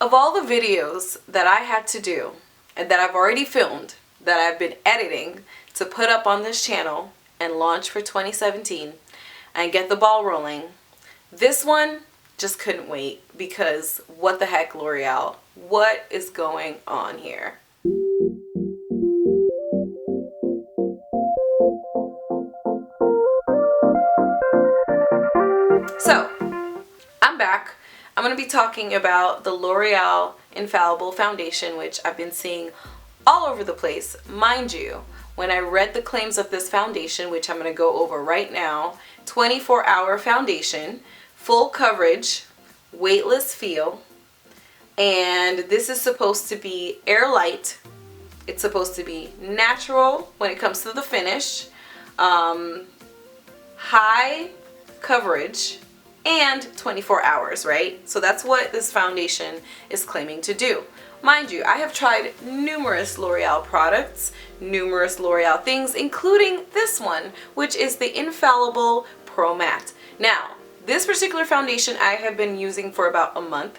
Of all the videos that I had to do and that I've already filmed, that I've been editing to put up on this channel and launch for 2017 and get the ball rolling, this one just couldn't wait, because what the heck, L'Oreal? What is going on here? So, I'm back. I'm going to be talking about the L'Oreal Infallible Foundation, which I've been seeing all over the place. Mind you, when I read the claims of this foundation, which I'm going to go over right now, 24-hour foundation, full coverage, weightless feel, and this is supposed to be air light. It's supposed to be natural when it comes to the finish, high coverage, and 24 hours, right? So that's what this foundation is claiming to do. Mind you, I have tried numerous L'Oreal products, numerous L'Oreal things, including this one, which is the Infallible Pro Matte. Now, this particular foundation I have been using for about a month.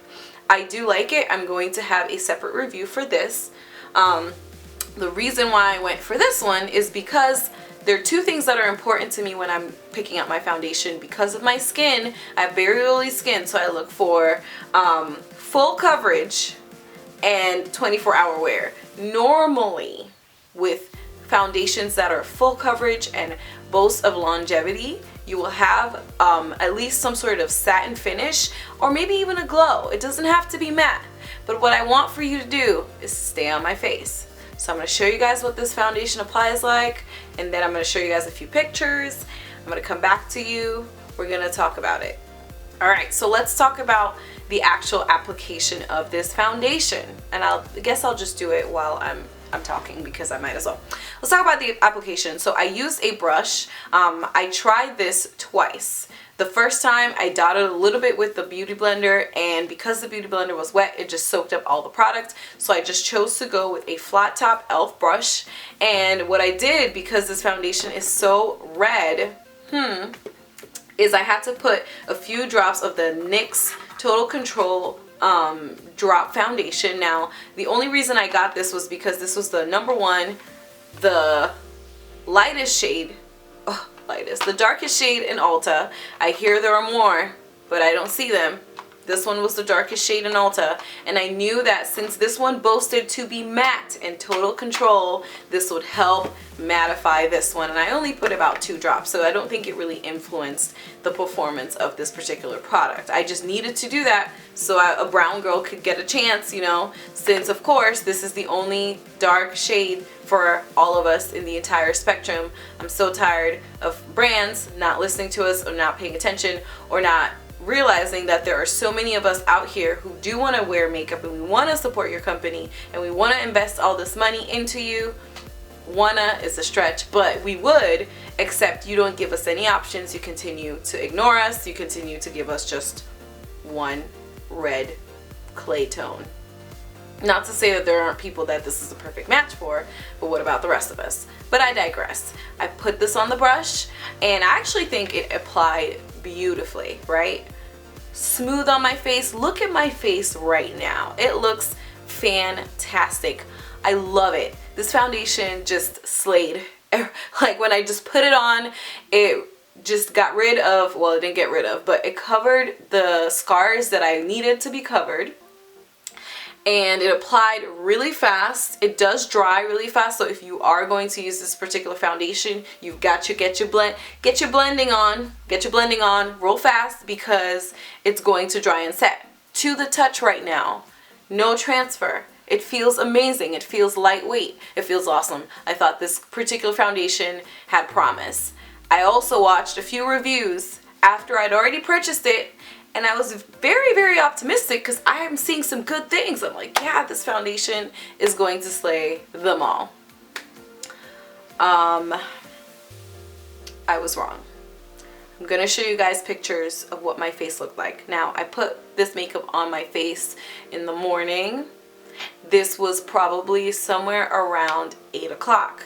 I do like it. I'm going to have a separate review for this. The reason why I went for this one is because there are two things that are important to me when I'm picking out my foundation. Because of my skin, I have very oily skin, so I look for full coverage and 24-hour wear. Normally, with foundations that are full coverage and boast of longevity, you will have at least some sort of satin finish, or maybe even a glow. It doesn't have to be matte, but what I want for you to do is stay on my face. So I'm going to show you guys what this foundation applies like, and then I'm going to show you guys a few pictures. I'm going to come back to you. We're going to talk about it. Alright, so let's talk about the actual application of this foundation. And I guess I'll just do it while I'm talking, because I might as well. Let's talk about the application. So I used a brush. I tried this twice. The first time I dotted a little bit with the Beauty Blender, and because the Beauty Blender was wet, it just soaked up all the product. So I just chose to go with a flat top e.l.f. brush. And what I did, because this foundation is so red, is I had to put a few drops of the NYX Total Control drop foundation. Now, the only reason I got this was because this was the #1, the lightest shade, the darkest shade in Ulta. I hear there are more, but I don't see them. This one was the darkest shade in Ulta, and I knew that since this one boasted to be matte and total control, this would help mattify this one. And I only put about 2 drops, so I don't think it really influenced the performance of this particular product. I just needed to do that so a brown girl could get a chance, you know, since of course this is the only dark shade for all of us in the entire spectrum. I'm so tired of brands not listening to us, or not paying attention, or not realizing that there are so many of us out here who do want to wear makeup, and we want to support your company, and we want to invest all this money into you. Wanna is a stretch, but we would, except you don't give us any options. You continue to ignore us. You continue to give us just one red clay tone. Not to say that there aren't people that this is a perfect match for, but what about the rest of us? But I digress. I put this on the brush, and I actually think it applied beautifully, right? Smooth on my face. Look at my face right now. It looks fantastic. I love it. This foundation just slayed. Like when I just put it on, it just got rid of, well, it didn't get rid of, but it covered the scars that I needed to be covered. And it applied really fast. It does dry really fast, so if you are going to use this particular foundation, you've got to get your blending on real fast, because it's going to dry and set. To the touch right now, no transfer. It feels amazing. It feels lightweight. It feels awesome. I thought this particular foundation had promise. I also watched a few reviews after I'd already purchased it, and I was very, very optimistic because I am seeing some good things. I'm like, yeah, this foundation is going to slay them all. I was wrong. I'm going to show you guys pictures of what my face looked like. Now, I put this makeup on my face in the morning. This was probably somewhere around 8 o'clock.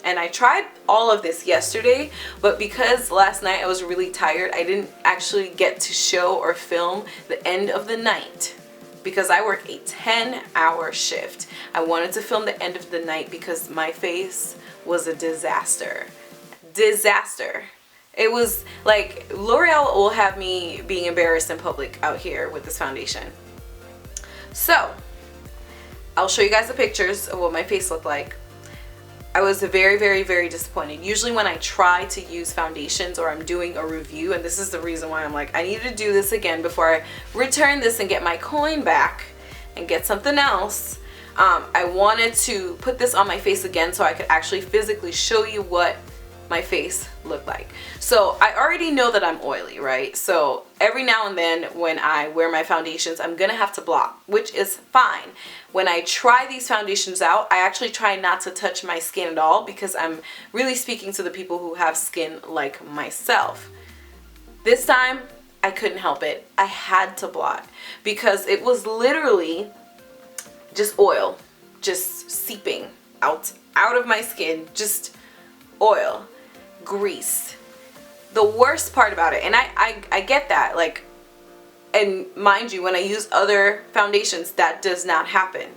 And I tried all of this yesterday, but because last night I was really tired, I didn't actually get to show or film the end of the night. because I work a 10-hour shift. I wanted to film the end of the night because my face was a disaster. Disaster. It was like L'Oreal will have me being embarrassed in public out here with this foundation. So I'll show you guys the pictures of what my face looked like. I was very, very, very disappointed. Usually when I try to use foundations or I'm doing a review, and this is the reason why I'm like, I need to do this again before I return this and get my coin back and get something else. I wanted to put this on my face again so I could actually physically show you what my face looked like. So I already know that I'm oily, right? So every now and then when I wear my foundations, I'm gonna have to block, which is fine. When I try these foundations out, I actually try not to touch my skin at all because I'm really speaking to the people who have skin like myself. This time, I couldn't help it. I had to blot because it was literally just oil, just seeping out of my skin, just oil, grease. The worst part about it, and I get that, like, and mind you, when I use other foundations, that does not happen.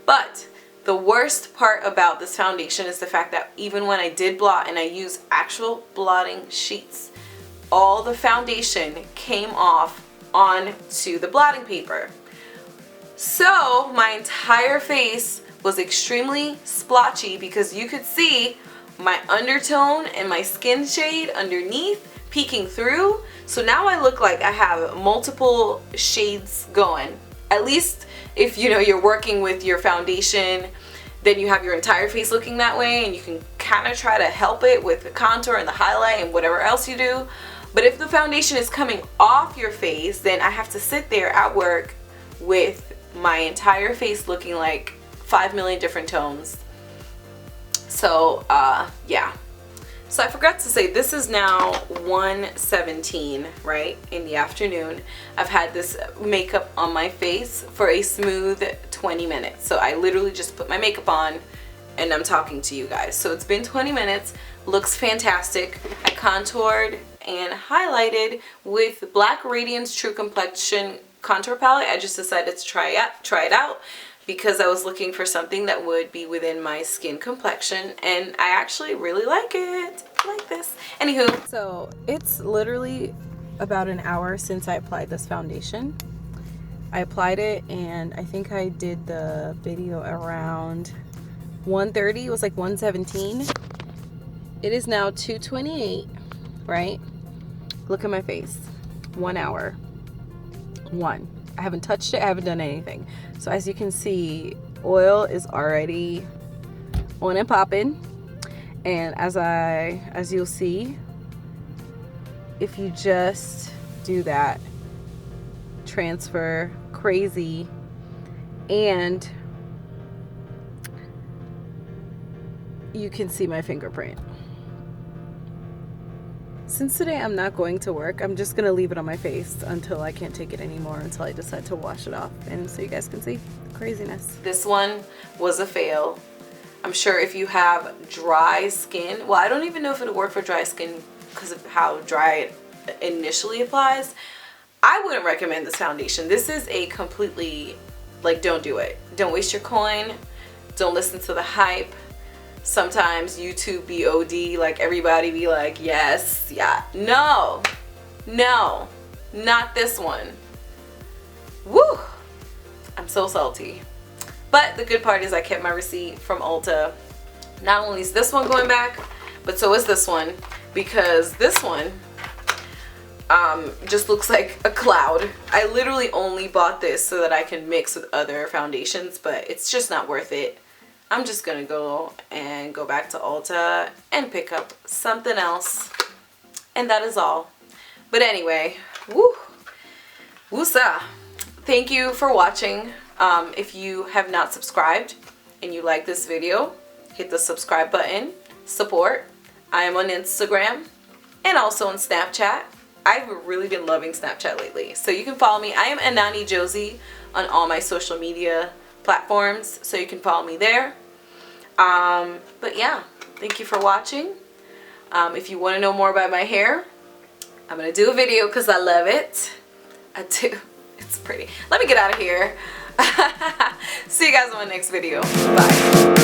But the worst part about this foundation is the fact that even when I did blot and I use actual blotting sheets, all the foundation came off onto the blotting paper. So my entire face was extremely splotchy because you could see my undertone and my skin shade underneath peeking through. So now I look like I have multiple shades going. At least if you know you're working with your foundation, then you have your entire face looking that way and you can kind of try to help it with the contour and the highlight and whatever else you do. But if the foundation is coming off your face, then I have to sit there at work with my entire face looking like 5 million different tones. So yeah, so I forgot to say this is now 1:17, right, in the afternoon. I've had this makeup on my face for a smooth 20 minutes. So I literally just put my makeup on and I'm talking to you guys. So it's been 20 minutes, looks fantastic. I contoured and highlighted with Black Radiance True Complexion contour palette. I just decided to try it out because I was looking for something that would be within my skin complexion, and I actually really like it. I like this. Anywho, so it's literally about an hour since I applied this foundation. I applied it and I think I did the video around 1:30. It was like 1:17. It is now 2:28, right? Look at my face. 1 hour. I haven't touched it, I haven't done anything. So as you can see, oil is already on and popping. And as you'll see, if you just do that, transfer crazy, and you can see my fingerprint. Since today I'm not going to work, I'm just gonna leave it on my face until I can't take it anymore, until I decide to wash it off, and so you guys can see the craziness. This one was a fail. I'm sure if you have dry skin, well, I don't even know if it'll work for dry skin because of how dry it initially applies. I wouldn't recommend this foundation. This is a completely, like, don't do it. Don't waste your coin. Don't listen to the hype. Sometimes YouTube be OD, like everybody be like, yes, yeah. No, not this one. Woo, I'm so salty. But the good part is I kept my receipt from Ulta. Not only is this one going back, but so is this one, because this one just looks like a cloud. I literally only bought this so that I can mix with other foundations, but it's just not worth it. I'm just gonna go back to Ulta and pick up something else, and that is all. But anyway, woosa. Thank you for watching. If you have not subscribed and you like this video, hit the subscribe button. Support. I am on Instagram and also on Snapchat. I've really been loving Snapchat lately, so you can follow me. I am Anani Josie on all my social media platforms, so you can follow me there. But yeah, thank you for watching. If you want to know more about my hair, I'm gonna do a video because I love it. I do. It's It's pretty. Let me get out of here. See you guys on my next video. Bye.